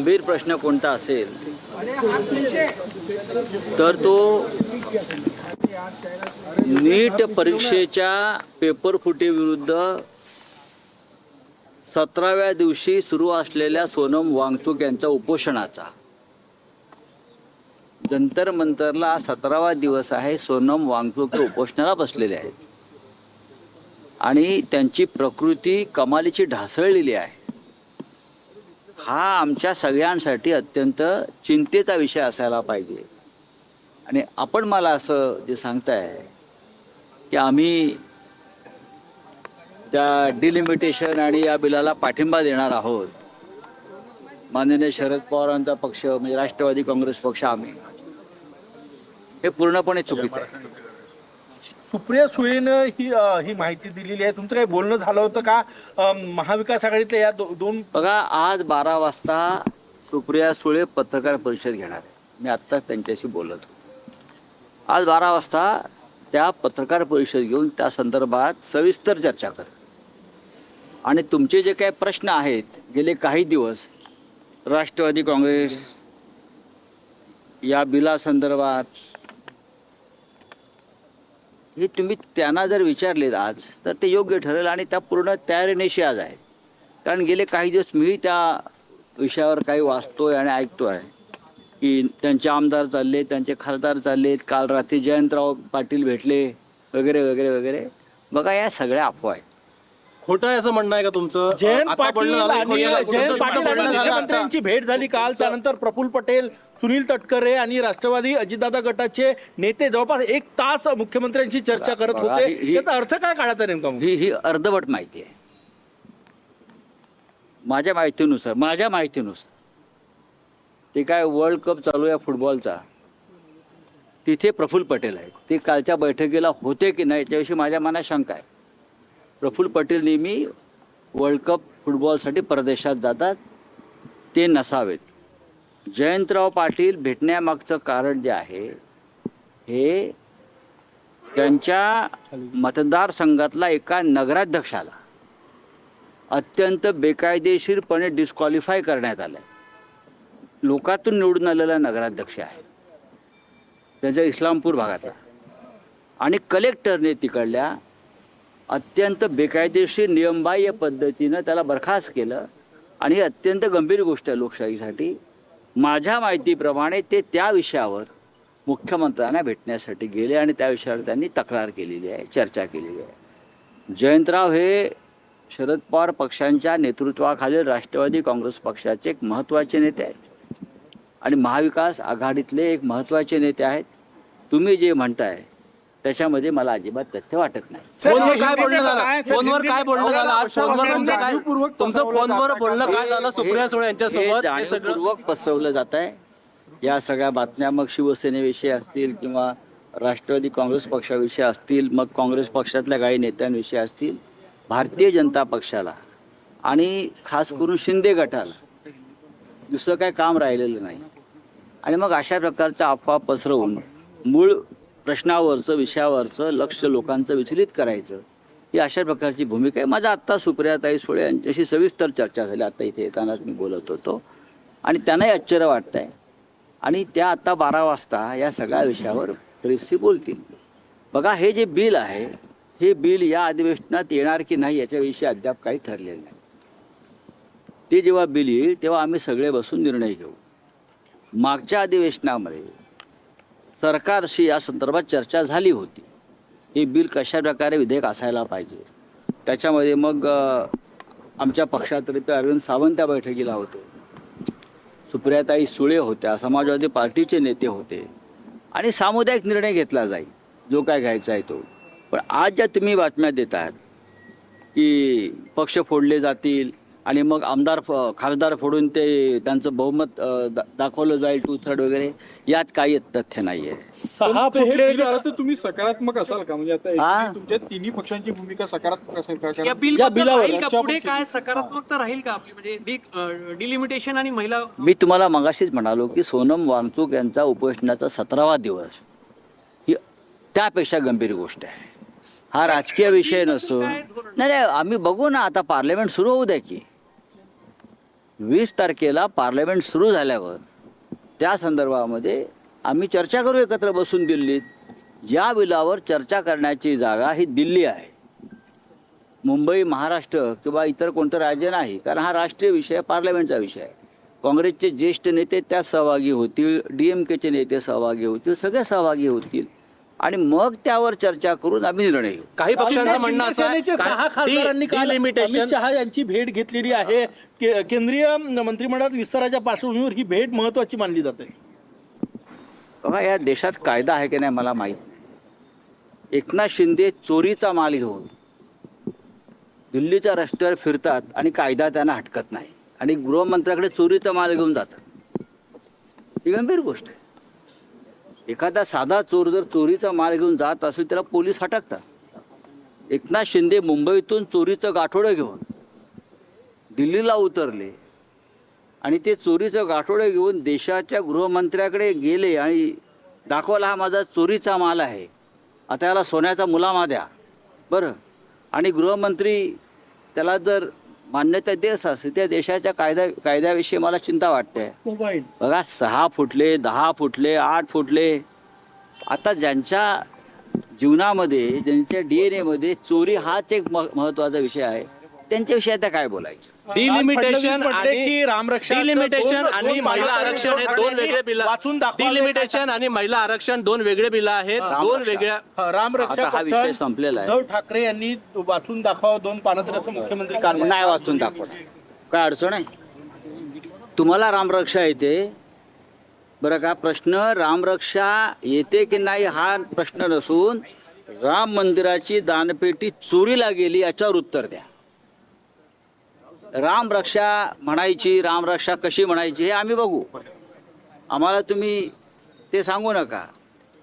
गंभीर प्रश्न कोणता असेल तर तो नीट परीक्षेच्या पेपर फुटीविरुद्ध 17व्या दिवशी सुरू असलेल्या सोनम वांगचुक यांच्या उपोषणाचा. जंतर मंतरला 17वा दिवस आहे. सोनम वांगचुक उपोषणाला बसलेले आहेत आणि त्यांची प्रकृती कमालीची ढासळलेली आहे. हा आमच्या सगळ्यांसाठी अत्यंत चिंतेचा विषय असायला पाहिजे. आणि आपण मला असं जे सांगताय की आम्ही त्या डिलिमिटेशन आणि या बिलाला पाठिंबा देणार आहोत, माननीय शरद पवारांचा पक्ष म्हणजे राष्ट्रवादी काँग्रेस पक्ष आम्ही, हे पूर्णपणे चुकीचं आहे. सुप्रिया सुळेनं ही माहिती दिलेली आहे. तुमचं काही बोलणं झालं होतं का महाविकास आघाडीतल्या या दोन? बघा, आज 12 वाजता सुप्रिया सुळे पत्रकार परिषद घेणार आहे. मी आत्ताच त्यांच्याशी बोलत होतो. आज 12 वाजता त्या पत्रकार परिषद घेऊन त्या संदर्भात सविस्तर चर्चा कर. आणि तुमचे जे काही प्रश्न आहेत गेले काही दिवस राष्ट्रवादी काँग्रेस या बिलासंदर्भात, हे तुम्ही त्यांना जर विचारलेत आज तर ते योग्य ठरेल आणि त्या पूर्ण तयारीनिशी आज आहेत. कारण गेले काही दिवस मी त्या विषयावर काही वाचतोय आणि ऐकतोय की त्यांचे आमदार चालले, त्यांचे खासदार चाललेत, काल रात्री जयंतराव पाटील भेटले वगैरे वगैरे वगैरे. बघा, या सगळ्या अफवा आहेत. खोटं आहे असं म्हणणं आहे का तुमचं? जयंत पाटील आणि मुख्यमंत्र्यांची भेट झाली काल. त्यानंतर प्रफुल्ल पटेल, सुनील तटकरे आणि राष्ट्रवादी अजितदादा गटाचे नेते जवळपास 1 तास मुख्यमंत्र्यांशी चर्चा करत होते. याचा अर्थ काय काढायचा नेमका? ही अर्धवट माहिती आहे. माझ्या माहितीनुसार ते काय वर्ल्ड कप चालू आहे फुटबॉलचा, तिथे प्रफुल्ल पटेल आहेत. ते कालच्या बैठकीला होते की नाही याच्याविषयी माझ्या मनात शंका आहे. प्रफुल्ल पटेल नेहमी वर्ल्ड कप फुटबॉलसाठी परदेशात जातात, ते नसावेत. जयंतराव पाटील भेटण्यामागचं कारण जे आहे हे त्यांच्या मतदारसंघातला एका नगराध्यक्षाला अत्यंत बेकायदेशीरपणे डिस्क्वालिफाय करण्यात आलं. लोकातून निवडून आलेला नगराध्यक्ष आहे त्याच्या इस्लामपूर भागातला, आणि कलेक्टरने तिकडल्या अत्यंत बेकायदेशीर नियमबाह्य पद्धतीनं त्याला बरखास्त केलं. आणि ही अत्यंत गंभीर गोष्ट आहे लोकशाहीसाठी. माझ्या माहितीप्रमाणे ते त्या विषयावर मुख्यमंत्र्यांना भेटण्यासाठी गेले आणि त्या विषयावर त्यांनी तक्रार केलेली आहे, चर्चा केलेली आहे. जयंतराव हे शरद पवार पक्षांच्या नेतृत्वाखालील राष्ट्रवादी काँग्रेस पक्षाचे एक महत्त्वाचे नेते आहेत आणि महाविकास आघाडीतले एक महत्त्वाचे नेते आहेत. तुम्ही जे म्हणताय त्याच्यामध्ये मला अजिबात तथ्य वाटत नाही. फोनवर काय बोलणं झालं? फोनवर काय बोलणं झालं? आज फोनवर तुमचं फोनवर बोलणं काय झालं सुप्रिया सुळे यांच्यासोबत? जाणीवपूर्वक पसरवलं जात आहे. या सगळ्या बातम्या मग शिवसेनेविषयी असतील किंवा राष्ट्रवादी काँग्रेस पक्षाविषयी असतील, मग काँग्रेस पक्षातल्या काही नेत्यांविषयी असतील, भारतीय जनता पक्षाला आणि खास करून शिंदे गटाला दुसरं काय काम राहिलेलं नाही. आणि मग अशा प्रकारच्या अफवा पसरवून मूळ प्रश्नावरचं, विषयावरचं लक्ष लोकांचं विचलित करायचं, ही अशा प्रकारची भूमिका आहे. माझा आत्ता सुप्रियाताई सुळे यांच्याशी सविस्तर चर्चा झाली. आत्ता इथे येतानाच मी बोलत होतो आणि त्यांनाही आश्चर्य वाटतं आहे. आणि त्या आत्ता 12 वाजता या सगळ्या विषयावर प्रेसशी बोलतील. बघा, हे जे बिल आहे हे बिल या अधिवेशनात येणार की नाही याच्याविषयी अद्याप काही ठरलेलं नाही. ते जेव्हा बिल येईल तेव्हा आम्ही सगळे बसून निर्णय घेऊ. मागच्या अधिवेशनामध्ये सरकारशी या संदर्भात चर्चा झाली होती. हे बिल कशा प्रकारे विधेयक असायला पाहिजे, त्याच्यामध्ये मग आमच्या पक्षातर्फे अरविंद सावंत त्या बैठकीला होते, सुप्रियाताई सुळे होत्या, समाजवादी पार्टीचे नेते होते आणि सामुदायिक निर्णय घेतला जाईल जो काय घ्यायचा आहे तो. पण आज ज्या तुम्ही बातम्या देत आहात की पक्ष फोडले जातील आणि मग खासदार फोडून ते त्यांचं बहुमत दाखवलं जाईल 2/3 वगैरे, यात काही तथ्य नाही आहे. 6 फुटले तुम्ही सकारात्मक असाल का? म्हणजे आता तुमच्या तिन्ही पक्षांची भूमिका सकारात्मक असेल का? या बिलावर पुढे काय सकारात्मकता राहील का आपली? म्हणजे डिलिमिटेशन आणि महिला. मी तुम्हाला मगाशीच म्हणालो की सोनम वांगचुक यांचा उपोषणाचा 17वा दिवस ही त्यापेक्षा गंभीर गोष्ट आहे. हा राजकीय विषय नसतो. नाही, आम्ही बघू ना, आता पार्लमेंट सुरू होऊ द्या की. 20 तारखेला पार्लमेंट सुरू झाल्यावर त्या संदर्भामध्ये आम्ही चर्चा करू एकत्र बसून दिल्लीत. या बिलावर चर्चा करण्याची जागा ही दिल्ली आहे. मुंबई, महाराष्ट्र किंवा इतर कोणतं राज्य नाही, कारण हा राष्ट्रीय विषय, पार्लमेंटचा विषय आहे. काँग्रेसचे ज्येष्ठ नेते त्यात सहभागी होतील, DMKचे नेते सहभागी होतील, सगळे सहभागी होतील आणि मग त्यावर चर्चा करून आम्ही निर्णय घेऊ. काही पक्षांचं म्हणणं असं आहे, शिवसेनेचे 6 खासदारांनी काल अमित शहा यांची भेट घेतलेली आहे. केंद्रीय मंत्रिमंडळात विस्ताराच्या पार्श्वभूमीवर ही भेट महत्वाची मानली जाते. बघा, या देशात कायदा आहे की नाही मला माहीत नाही. एकनाथ शिंदे चोरीचा माल घेऊन दिल्लीच्या रस्त्यावर फिरतात आणि कायदा त्यांना हटकत नाही आणि गृहमंत्र्याकडे चोरीचा माल घेऊन जातात. ही गंभीर गोष्ट आहे. एखादा साधा चोर जर चोरीचा माल घेऊन जात असेल त्याला पोलीस हटकतात. एकनाथ शिंदे मुंबईतून चोरीचं गाठोडं घेऊन दिल्लीला उतरले आणि ते चोरीचं गाठोडं घेऊन देशाच्या गृहमंत्र्याकडे गेले आणि दाखवला हा माझा चोरीचा माल आहे, आता याला सोन्याचा मुलामा द्या. बरं, आणि गृहमंत्री त्याला जर मान्यता देत असेल त्या देशाच्या कायद्याविषयी मला चिंता वाटते. मोबाईल बघा, 6 फुटले, 10 फुटले, 8 फुटले, आता ज्यांच्या जीवनामध्ये, ज्यांच्या DNA मध्ये चोरी हाच एक महत्त्वाचा विषय आहे, त्यांच्याविषयी आता काय बोलायचं. डिलिमिटेशन की रामरक्षा डिलिमिटेशन आणि महिला आरक्षण हे 2 वेगळे बिल. डिलिमिटेशन आणि महिला आरक्षण 2 वेगळे बिल आहेत. 2 वेगळ्या. रामरक्षा आता हा विषय संपलेला आहे. उद्धव ठाकरे यांनी वाचून दाखवा 2 पानं तर असं मुख्यमंत्री काल नाही वाचून दाखवणार, काय अडचण आहे? तुम्हाला रामरक्षा येते बरं का? प्रश्न रामरक्षा येते की नाही हा प्रश्न नसून राम मंदिराची दानपेटी चोरीला गेली याच्यावर उत्तर द्या. रामरक्षा म्हणायची, रामरक्षा कशी म्हणायची हे आम्ही बघू. आम्हाला तुम्ही ते सांगू नका.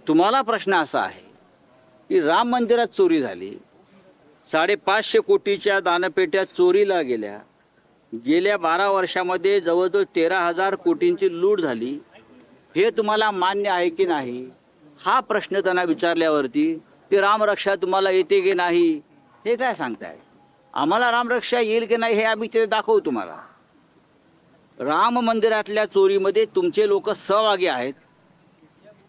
तुम्हाला प्रश्न असा आहे की राम मंदिरात चोरी झाली, 550 कोटीच्या दानपेट्या चोरीला गेल्या, गेल्या 12 वर्षामध्ये जवळजवळ 13,000 कोटींची लूट झाली, हे तुम्हाला मान्य आहे की नाही हा प्रश्न त्यांना विचारल्यावरती ते रामरक्षा तुम्हाला येते की नाही हे काय सांगताय. आम्हाला रामरक्षा येईल की नाही हे आम्ही ते दाखवू तुम्हाला. राम मंदिरातल्या चोरीमध्ये तुमचे लोक सहभागी आहेत,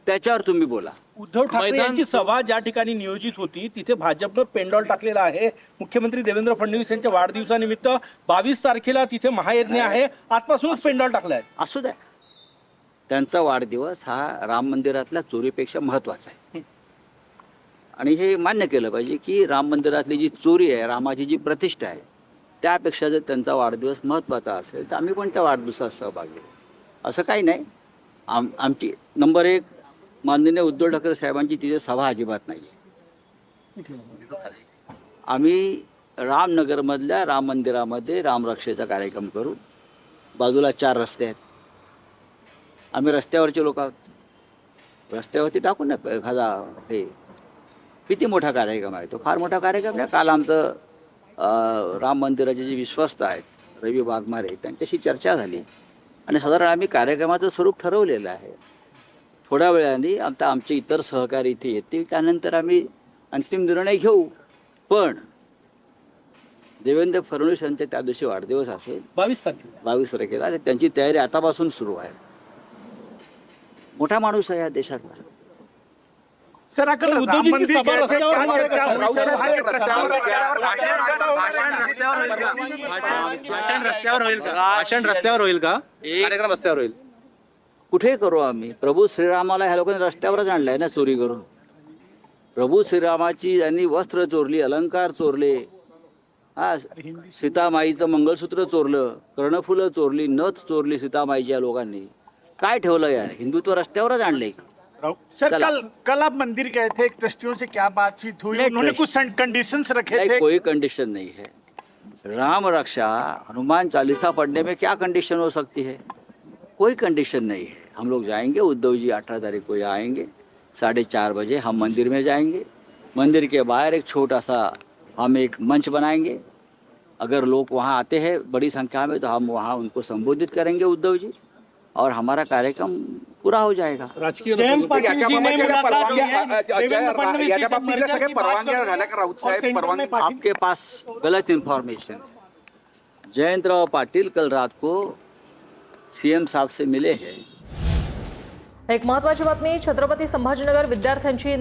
त्याच्यावर तुम्ही बोला. उद्धव ठाकरे यांची सभा ज्या ठिकाणी नियोजित होती तिथे भाजपनं पेंडॉल टाकलेला आहे. मुख्यमंत्री देवेंद्र फडणवीस यांच्या वाढदिवसानिमित्त 22 तारखेला तिथे महायज्ञ आहे, आजपासूनच पेंडॉल टाकलाय. असू द्या, त्यांचा वाढदिवस हा राम मंदिरातल्या चोरीपेक्षा महत्त्वाचा आहे आणि हे मान्य केलं पाहिजे की राम मंदिरातली जी चोरी आहे, रामाची जी प्रतिष्ठा आहे, त्यापेक्षा जर त्यांचा वाढदिवस महत्त्वाचा असेल तर आम्ही पण त्या वाढदिवसात सहभागी होऊ. असं काही नाही. आमची नंबर 1 माननीय उद्धव ठाकरे साहेबांची तिथे सभा अजिबात नाही आहे. आम्ही रामनगरमधल्या राम मंदिरामध्ये रामरक्षेचा कार्यक्रम करू. बाजूला 4 रस्ते आहेत, आम्ही रस्त्यावरचे लोक आहोत, रस्त्यावरती टाकून ना एखादा हे किती मोठा कार्यक्रम आहे तो, फार मोठा कार्यक्रम आहे. काल आमचं राम मंदिराचे जे विश्वस्त आहेत रवी वाघमारे त्यांच्याशी चर्चा झाली आणि साधारण आम्ही कार्यक्रमाचं स्वरूप ठरवलेलं आहे. थोड्या वेळाने आता आमचे इतर सहकारी इथे येतील, त्यानंतर आम्ही अंतिम निर्णय घेऊ. पण देवेंद्र फडणवीस यांचा त्या दिवशी वाढदिवस असेल 22 तारखेला, त्यांची तयारी आतापासून सुरू आहे. मोठा माणूस आहे या देशातला. सर, उद्धवजींची सभा रस्त्यावर भाषण रस्त्यावर होईल का? कार्यक्रम रस्त्यावर होईल? कुठे करू आम्ही? प्रभू श्रीरामाला ह्या लोकांनी रस्त्यावरच आणलाय ना चोरी करून. प्रभू श्रीरामाची यांनी वस्त्र चोरली, अलंकार चोरले, हा सीतामाईचं मंगळसूत्र चोरलं, कर्णफुलं चोरली, नथ चोरली सीतामाईच्या लोकांनी. काय ठेवलं यार? हिंदुत्व रस्त्यावरच आणले. सर, कल आप मंदिर गए थे, ट्रस्टियों से क्या बातचीत हुई? उन्होंने कुछ कंडीशंस रखे थे? कोई कंडीशन नहीं है. राम रक्षा हनुमान चालीसा पढ़ने में क्या कंडीशन हो सकती है? कोई कंडीशन नहीं है. हम लोग जाएंगे, उद्धव जी 18 तारीख को यहाँ आएंगे, 4:30 बजे हम मंदिर में जाएंगे. मंदिर के बाहर एक छोटा सा हम एक मंच बनाएंगे. अगर लोग वहाँ आते हैं बड़ी संख्या में तो हम वहाँ उनको संबोधित करेंगे उद्धव जी, और हमारा कार्यक्रम पूरा हो जाएगा. जयंत पाटील जी ने मुलाकात की है देवेंद्र फडणवीस जी से मर्जा की बात चल रही है और सेंटर में पाटील आपके पास गलत इन्फॉर्मेशन. जयंतराव पाटिल कल रात को सीएम साहब से मिले हैं। एक महत्त्वाची बातमी, छत्रपती संभाजीनगर विद्यार्थ्यांची